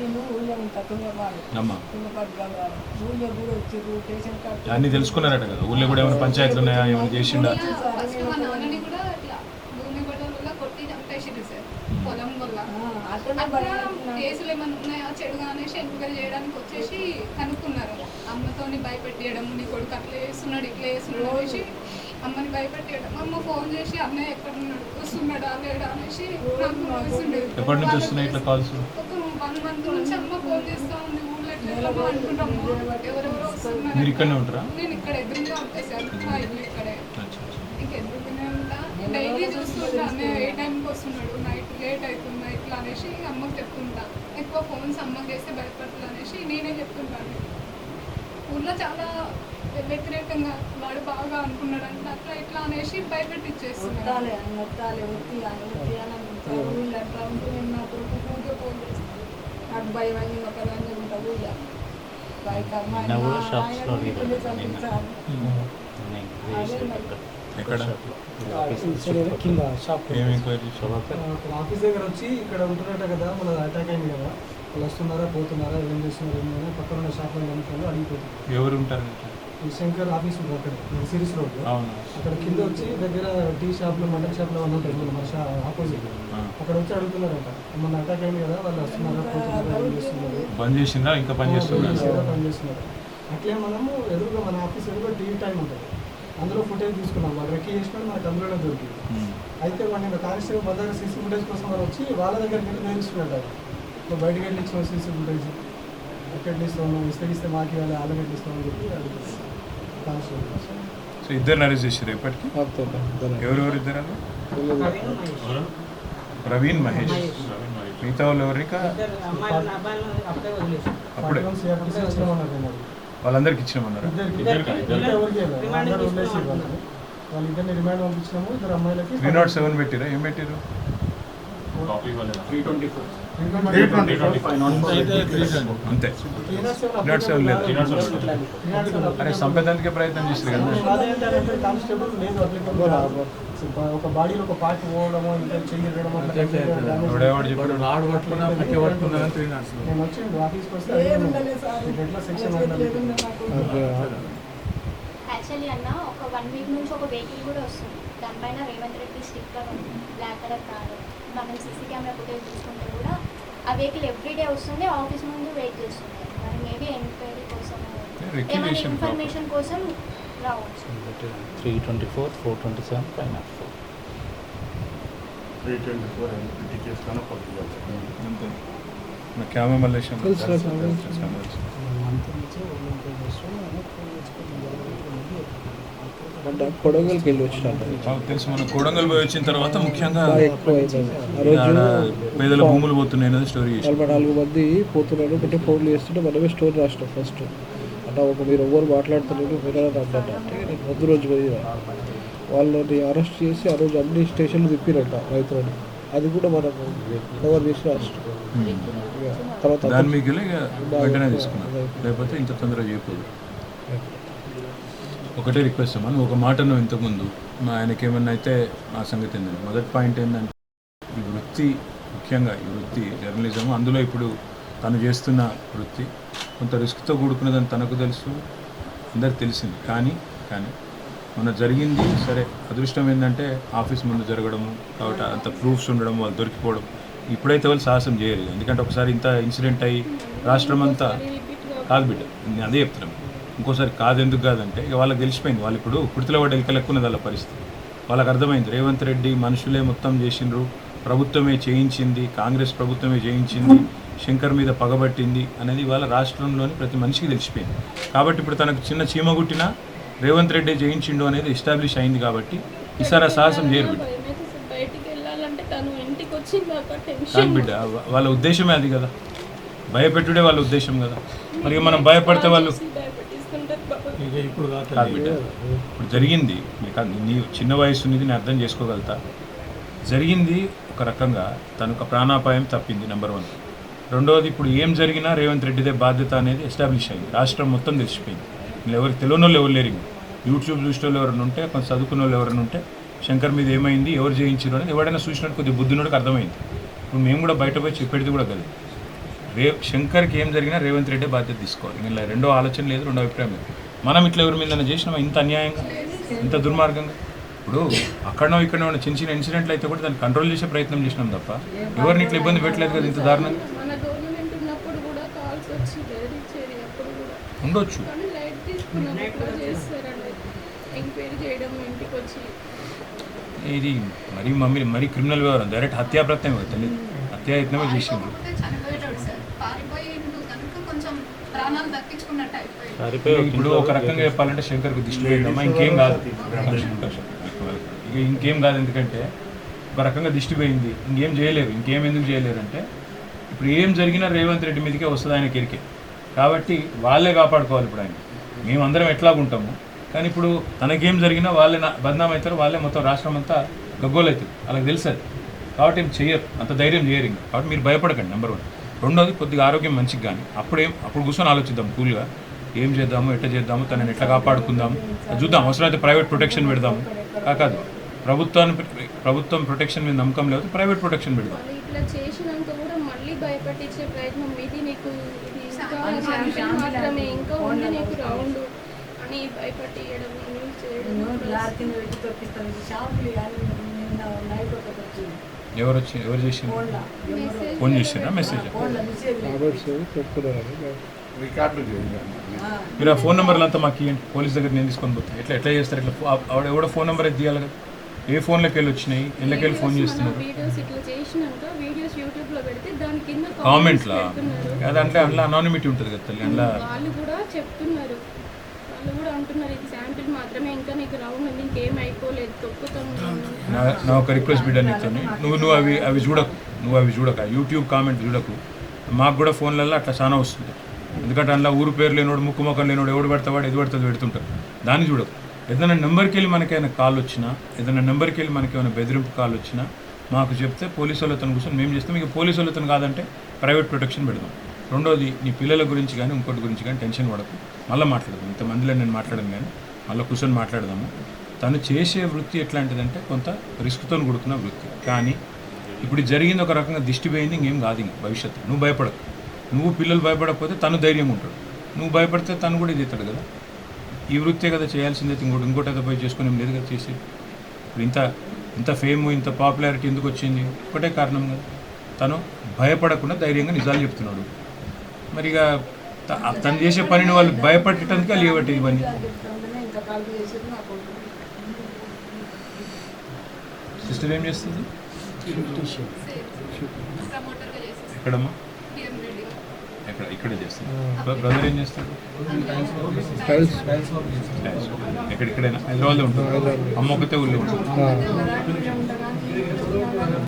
నేను ఊళ్ళో ఉంటా తుంగపాడు కావాలి ఊళ్ళో కూడా వచ్చారు రేషన్ కార్డు అన్నీ తెలుసుకున్నారట కదా ఊళ్ళో కూడా ఏమైనా పంచాయతీలు ఉన్నాయా ఏమైనా చేసిండా ఫస్ట్ మా నాన్నని కూడా ఇట్లా భూమి గొడవల వల్ల కొట్టి చంపేసిండు సార్ పొలం వల్ల అట్లా కేసులు ఏమైనా ఉన్నాయా చెడుగా అనేసి ఎంక్వైరీ చేయడానికి వచ్చేసి కనుక్కున్నారు అమ్మతోని భయపెట్టేయడం నీ కొడుకు అట్లా వేస్తున్నాడు ఇట్లా వేస్తున్నాడు అనేసి అమ్మని భయపెట్టేయడం అమ్మ ఫోన్ చేసి అన్నయ్య ఎక్కడ ఉన్నాడు వస్తున్నాడా లేడా అనేసి నాకు వస్తుండేది. ఎప్పటి నుంచి వస్తున్నాయి ఇట్లా కాల్స్ ఒక 1 month నుంచి అమ్మ ఫోన్ చేస్తా ఉంది ఊళ్ళో ఎట్లా అనుకుంటాము ఎవరెవరో వస్తున్నారు. మీరు ఇక్కడనే ఉంటారా? నేను ఇక్కడ ఎదురుగా ఉంటాను మా ఇల్లు ఇక్కడే ఇంకెదురుగానే ఉంటా డైలీ చూస్తుంటా అన్నయ్య ఏ టైంకి వస్తున్నాడు నైట్ లేట్ అవుతుందా ఇట్లా అనేసి అమ్మకి చెప్తుంటా ఎక్కువ ఫోన్స్ అమ్మకి చేస్తే భయపడుతుంది అనేసి నేనే చెప్తుంటాను. ఊళ్ళో చాలా వ్యతిరేకంగా వాడు బాగా అనుకున్నాడు అంటే అట్లా ఇట్లా అనేసి భయపెట్టిచ్చేస్తున్నాడు. ఊళ్ళో అట్లా ఉంటే నేను నా కొడుకు ఊరికే ఫోన్ చేస్తాను నాకు భయం అయింది ఒకదాన్ని ఉంటా ఊళ్ళో ఎక్కడ కింద షాప్ ఏం ఎంక్వైరీ ఆఫీస్ దగ్గర వచ్చి ఇక్కడ ఉంటున్నట్టు కదా మన అటాక్ అయింది కదా వాళ్ళు వస్తున్నారా పోతున్నారా ఏం చేస్తున్నారా ఏమైనా పక్కన ఉన్న షాప్లో కనుక్కొని అడిగిపోతుంది. ఎవరు ఉంటారు? ఈ శంకర్ ఆఫీస్ ఉంటుంది అక్కడ సిరీస్ రోడ్ అవును అక్కడ కింద వచ్చి దగ్గర టీ షాప్లో మటన్ షాప్లో వాళ్ళు ఉంటారు మన ఆపోజిట్ అక్కడ వచ్చి అడుగుతున్నారంట మన అటాక్ అయింది కదా వాళ్ళు వస్తున్నారా పోతున్నారా ఏం చేస్తున్నారు బంద్ చేసిందా ఇంకా పని చేస్తున్నారు పని చేస్తున్నారు. అట్లే మనము ఎదురుగా మన ఆఫీస్ ఎదురుగా టీవీ టైం ఉంటుంది అందులో ఫుటేజ్ తీసుకున్నాం వాళ్ళు రెక్కీ చేసినప్పుడు మనకు అందులోనే దొరికింది. అయితే వాడిని కానిస్టేబుల్ బజార్ సీసీ ఫుటేజ్ కోసం వాళ్ళు వచ్చి వాళ్ళ దగ్గరికి వెళ్ళి నేర్చుకున్నట్టు నువ్వు బయటకు వెళ్ళి ఇచ్చిన సీసీ ఫుటేజ్ ఎక్కడ ఇస్తాము ఇస్తే మాకు ఇవ్వాలి వాళ్ళకి ఎట్లా ఇస్తామని చెప్పి అడుగుతాం కానిస్టేబుల్. సో ఇద్దరు అరెస్ట్ చేశారు ఎప్పటికీ? ఎవరెవరు ఇద్దరు? ప్రవీణ్ మహేష్ మిగతా వాళ్ళు ఎవరిక అప్పుడే వాళ్ళందరికి ఇచ్చినామన్నారు. వాళ్ళిద్దరిని రిమాండ్ పంపించినాము ఇద్దరు అమ్మాయిలకి 307 పెట్టిరా ఏం పెట్టిరు? అంతే 307 లేదు. అరే సంపేదానికే ప్రయత్నం చేస్తారు కదా. కానిస్టేబుల్ లేదు ఒక బాడీలో ఒక పార్ట్ పోవడము ఇంకా చెయ్యడము ఎవడెవడు చెప్పాడు రాడు పట్టుకున్నా పట్టి పట్టుకున్నా నేను వచ్చి ఆఫీస్కి వస్తే ఎట్లా సెక్షన్ యాక్చువల్లీ అన్న ఒక 1 week నుంచి ఒక వెహికల్ కూడా వస్తుంది దానిపైన రేవంత్ రెడ్డి స్టిక్కర్ ఉంది బ్లాక్ కలర్ కార్ మనం సీసీ కెమెరా ఫుటేజ్ తీసుకుంటే కూడా ఆ వెహికల్ ఎవ్రీడే వస్తుంది ఆఫీస్ ముందు వెయిట్ చేస్తుంది మరి మేబీ ఎంక్వైరీ కోసం ఏమైనా ఇన్ఫర్మేషన్ కోసం రావచ్చు. 324, 427, 504. 324 ఎన్పిటి కేసు కన్నా పట్టుకోవాలి అంతే. నా క్యామెరా మల్లేశం కొడంగల్కి వెళ్ళి వచ్చినట్టు తెలుసు. మనం కొడంగల్ పోయి వచ్చిన తర్వాత ముఖ్యంగా ఎక్కువ పేదల భూములు పోతున్నాయి అనేది స్టోరీ చేసి 44 మంది పోతున్నారు అంటే ఫోన్లు చేస్తుంటే మనమే స్టోరీ రాసినాం ఫస్ట్ అంటే ఒక మీరు ఎవరు మాట్లాడుతున్నారు మీరు అన్నట్టు అంటే నేను ముందు రోజు పోయి వాళ్ళని అరెస్ట్ చేసి ఆ రోజు అన్ని స్టేషన్లు తిప్పిరంట రైతులని అది కూడా మనం కవర్ చేసి రాష్ట్రం తర్వాత దాని మీకు వెంటనే తీసుకున్నాం లేకపోతే ఇంత తొందరగా చేయకూడదు. ఒకటే రిక్వెస్ట్ అమ్మా నువ్వు ఒక మాట నువ్వు ఇంతకుముందు ఆయనకి ఏమన్నా అయితే ఆ సంగతి ఏంటంటే మొదటి పాయింట్ ఏంటంటే ఈ వృత్తి ముఖ్యంగా ఈ వృత్తి జర్నలిజం అందులో ఇప్పుడు తను చేస్తున్న వృత్తి కొంత రిస్క్తో కూడుకున్నదని తనకు తెలుసు అందరికి తెలిసింది. కానీ మొన్న జరిగింది సరే అదృష్టం ఏంటంటే ఆఫీస్ ముందు జరగడము కాబట్టి అంత ప్రూఫ్స్ ఉండడం వాళ్ళు దొరికిపోవడం ఇప్పుడైతే వాళ్ళు సాహసం చేయలేదు. ఎందుకంటే ఒకసారి ఇంత ఇన్సిడెంట్ అయ్యి రాష్ట్రం అంతా కాదు బిడ్డ నేను అదే చెప్తున్నాను ఇంకోసారి కాదు ఎందుకు కాదంటే ఇక వాళ్ళకి తెలిసిపోయింది వాళ్ళు ఇప్పుడు కుర్తిలో పడ్డ ఎలకలెక్కున్నది వాళ్ళ పరిస్థితి వాళ్ళకి అర్థమైంది రేవంత్ రెడ్డి మనుషులే మొత్తం చేసిండ్రు ప్రభుత్వమే చేయించింది కాంగ్రెస్ ప్రభుత్వమే చేయించింది శంకర్ మీద పగబట్టింది అనేది వాళ్ళ రాష్ట్రంలోని ప్రతి మనిషికి తెలిసిపోయింది. కాబట్టి ఇప్పుడు తనకు చిన్న చీమ కుట్టినా రేవంత్ రెడ్డి జయించిండు అనేది ఎస్టాబ్లిష్ అయింది కాబట్టి ఈసారి ఆ సాహసం చేయరు బిడ్డ. బిడ్డ వాళ్ళ ఉద్దేశమే అది కదా భయపెట్టుడే వాళ్ళ ఉద్దేశం కదా మరి మనం భయపడితే వాళ్ళు ఇప్పుడు కాదు బిడ్డ ఇప్పుడు జరిగింది నీ చిన్న వయసు అనేది నేను అర్థం చేసుకోగలుగుతా. జరిగింది ఒక రకంగా తనకు ప్రాణాపాయం తప్పింది నెంబర్ 1. రెండవది ఇప్పుడు ఏం జరిగినా రేవంత్ రెడ్డిదే బాధ్యత అనేది ఎస్టాబ్లిష్ అయింది రాష్ట్రం మొత్తం తెలిసిపోయింది. మీరు ఎవరికి తెలియని వాళ్ళు ఎవరు లేరు యూట్యూబ్ చూసిన వాళ్ళు ఎవరైనా ఉంటే కొంచెం చదువుకున్న వాళ్ళు ఎవరైనా ఉంటే శంకర్ మీద ఏమైంది ఎవరు చేయించారు అనేది ఎవరైనా చూసినట్టు కొద్దిగా బుద్ధినోడికి అర్థమైంది. ఇప్పుడు మేము కూడా బయట పోయి చెప్పేది కూడా కదా శంకర్కి ఏం జరిగినా రేవంత్ రెడ్డి బాధ్యత తీసుకోవాలి. ఇలా రెండో ఆలోచన లేదు, రెండో అభిప్రాయం లేదు. మనం ఇట్లా ఎవరి మీద చేసినామా ఇంత అన్యాయంగా, ఇంత దుర్మార్గంగా? ఇప్పుడు అక్కడనో ఇక్కడనో ఉన్న చిన్న చిన్న ఇన్సిడెంట్లు అయితే కూడా దాన్ని కంట్రోల్ చేసే ప్రయత్నం చేసినాం తప్ప ఎవరిని ఇట్లా ఇబ్బంది పెట్టలేదు కదా ఇంత దారుణంగా. మన గవర్నమెంట్ ఉన్నప్పుడు కూడా కాల్స్ వచ్చి బెదిరించేది అప్పుడు కూడా, ఉండొచ్చు. కానీ లైట్ తీసుకున్నప్పుడు చేస్తారండి. ఎంక్వైరీ చేయడం ఇంటికి వచ్చి ఇది మరీ క్రిమినల్ వ్యవహారం, డైరెక్ట్ హత్యాప్రత్యం తెలియదు, హత్యాయత్నమే చేసింది. చనిపోయేటోడు సార్, పారిపోయి కనుక కొంచెం ప్రాణాలు దక్కించుకున్నట్టు అయిపోయింది. ఇప్పుడు ఒక రకంగా చెప్పాలంటే శంకర్కి దిష్టి పోయిందమ్మా, ఇంకేం కాదు ఇక ఇంకేం కాదు. ఎందుకంటే ఒక రకంగా దిష్టి పోయింది, ఇంకేం చేయలేరు. ఎందుకు చేయలేరు అంటే ఇప్పుడు ఏం జరిగినా రేవంత్ రెడ్డి మీదకే వస్తుంది ఆయన కెరికే, కాబట్టి వాళ్ళే కాపాడుకోవాలి. ఇప్పుడు ఆయన మేమందరం ఎట్లాగుంటాము, కానీ ఇప్పుడు తనకేం జరిగినా వాళ్ళే బదనాం అవుతారు, వాళ్ళే మొత్తం రాష్ట్రం అంతా గగ్గోలవుతుంది, వాళ్ళకి తెలుసు అది. కాబట్టి ఏం చేయరు, అంత ధైర్యం చేయరు ఇంకా. కాబట్టి మీరు భయపడకండి, నెంబర్ 1. రెండోది కొద్దిగా ఆరోగ్యం మంచిగా కానీ అప్పుడు కూర్చొని ఆలోచిద్దాం కూల్గా, ఏం చేద్దాము, ఎట్లా చేద్దాము, తనని ఎట్లా కాపాడుకుందాము చూద్దాం. అవసరమైతే ప్రైవేట్ ప్రొటెక్షన్ పెడదాము. కాదు ప్రభుత్వం ప్రొటెక్షన్ మీద నమ్మకం లేదు, ప్రైవేట్ ప్రొటెక్షన్ పెడదాం. వాళ్ళు ఇట్లా చేసినాక కూడా మళ్ళీ భయపట్టించే ప్రయత్నం, ఇది నీకు ఇది ఇంకా మాత్రమే, ఇంకా ఉంది నీకు రౌండ్ అని భయపట్టియడం చేయడం. ఎవరు చేసింది? ఫోన్ చేసినా మెసేజ్? రాబర్ట్స్ చెప్తున్నారని రికార్డు చేయండి. మీరు ఆ ఫోన్ నెంబర్లు అంతా మాకు ఇవ్వండి, పోలీస్ దగ్గర నేను తీసుకొని పోతాను. ఎట్లా చేస్తారు? ఆవిడ ఎవడో ఫోన్ నెంబర్ అయితే తీయాలి కదా. ఏ ఫోన్లోకి వెళ్ళి వచ్చినాయి, ఎళ్ళకెళ్ళి ఫోన్ చేస్తున్నారు? వీడియోస్ ఇట్లా చేసినాక వీడియోస్ యూట్యూబ్ లో పెడితే దాని కింద కామెంట్లా అదంటే అందులో అనానిమిటీ ఉంటుంది కదా తల్లి. అందులో వాళ్ళు కూడా చెప్తున్నారు, వాళ్ళు కూడా అంటున్నారు ఇది శాంపిల్ మాత్రమే, ఇంకా నీకు రౌండ్ ఉంది, ఇంకేం అయిపోలేదు, తొక్కుతాం. నా ఒక రిక్వెస్ట్ బిడ్డ నీతో, నువ్వు అవి చూడకు, యూట్యూబ్ కామెంట్ చూడకు. మాకు కూడా ఫోన్లలో అట్లా చాలా వస్తుంది. ఎందుకంటే అందులో ఊరు పేరు లేనోడు, ముక్కు మొక్కలు లేనోడు, ఎవడు పెడతావాడు ఎది పడుతుంది పెడుతుంటారు. దాన్ని చూడకు. ఏదైనా నెంబర్కి వెళ్ళి మనకైనా కాల్ వచ్చినా, ఏదైనా నెంబర్కి వెళ్ళి మనకి ఏమైనా బెదిరింపు కాల్ వచ్చినా మాకు చెప్తే పోలీసు వాళ్ళతో కూర్చొని మేము చేస్తాం. ఇక పోలీసు వాళ్ళతో కాదంటే ప్రైవేట్ ప్రొటెక్షన్ పెడదాం. రెండోది, నీ పిల్లల గురించి కానీ ఇంకోటి గురించి కానీ టెన్షన్ పడకు, మళ్ళీ మాట్లాడదాం. ఇంతమందిలో నేను మాట్లాడను కానీ మళ్ళీ కూర్చొని మాట్లాడదాము. తను చేసే వృత్తి ఎట్లాంటిదంటే కొంత రిస్క్తో కూడుకున్న వృత్తి. కానీ ఇప్పుడు జరిగింది ఒక రకంగా దిష్టి పోయింది, ఇంకేం కాదు. ఇంక భవిష్యత్తు నువ్వు భయపడకు. నువ్వు పిల్లలు భయపడకపోతే తను ధైర్యంగా ఉంటాడు, నువ్వు భయపడితే తను కూడా ఇది అవుతాడు కదా. ఈ వృత్తే కదా చేయాల్సిందే, ఇంకోటి ఏదో పోయి చేసుకుని ఏం లేదు కదా చేసి. ఇప్పుడు ఇంత ఫేమ్, ఇంత పాపులారిటీ ఎందుకు వచ్చింది? ఒకటే కారణం కదా, తను భయపడకుండా ధైర్యంగా నిజాలు చెప్తున్నాడు. మరి ఇక తను చేసే పనిని వాళ్ళు భయపడటానికి లేవట్టి ఇవన్నీ. సిస్టర్ ఏం చేస్తుంది? ప్రమోటర్గా చేసేసి ఎక్కడమ్మా? పిఎం రెడ్డి ఇక్కడే చేస్తుంది. బ్రదర్ ఏం చేస్తాడు? ఎక్కడెక్కడైనా హైదరాబాద్లో ఉంటుంది. అమ్మ ఒకతే ఊళ్ళో ఉంటుంది.